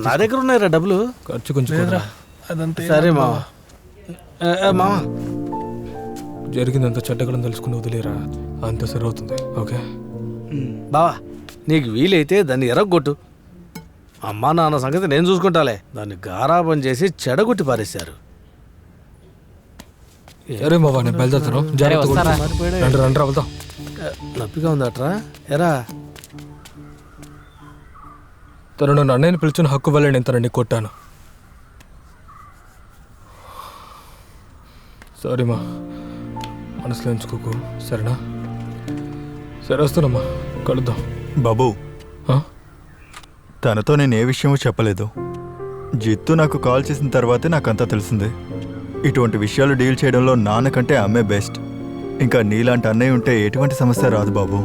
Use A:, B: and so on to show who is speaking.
A: నా దగ్గర ఉన్నాయిరా డబ్బులు.
B: ఖర్చు కొంచెం
A: సరే మామ. మామ
B: జరిగిందంత చెడ్డగలం తెలుసుకుని వదిలేరా, అంత సరవుతుంది. ఓకే
A: బావా, నీకు వీలైతే దాన్ని ఎరగొట్టు. అమ్మా నాన్న సంగతి నేను చూసుకుంటాలే. దాన్ని గారాబం చేసి చెడగొట్టి పారేశారు.
B: సరే బాబా, నేను బయలుదేరుతాను. రండి రండి వెళ్దాం.
A: నొప్పిగా ఉందట్రా ఎరా?
B: తను నన్ను అన్నయ్యని పిలిచిన హక్కు వల్లే నేను తనని కొట్టాను. సారీ మా, మనసులో ఎంచుకోకు సరేనా? సరే వస్తానమ్మా, కలుద్దాం.
C: బాబు, తనతో నేను ఏ విషయమో చెప్పలేదు. జిత్తు నాకు కాల్ చేసిన తర్వాతే నాకంతా తెలిసింది. ఇటువంటి విషయాలు డీల్ చేయడంలో నాన్నకంటే అమ్మే బెస్ట్. ఇంకా నీలాంటి అన్నయ్య ఉంటే ఎటువంటి సమస్య రాదు బాబు.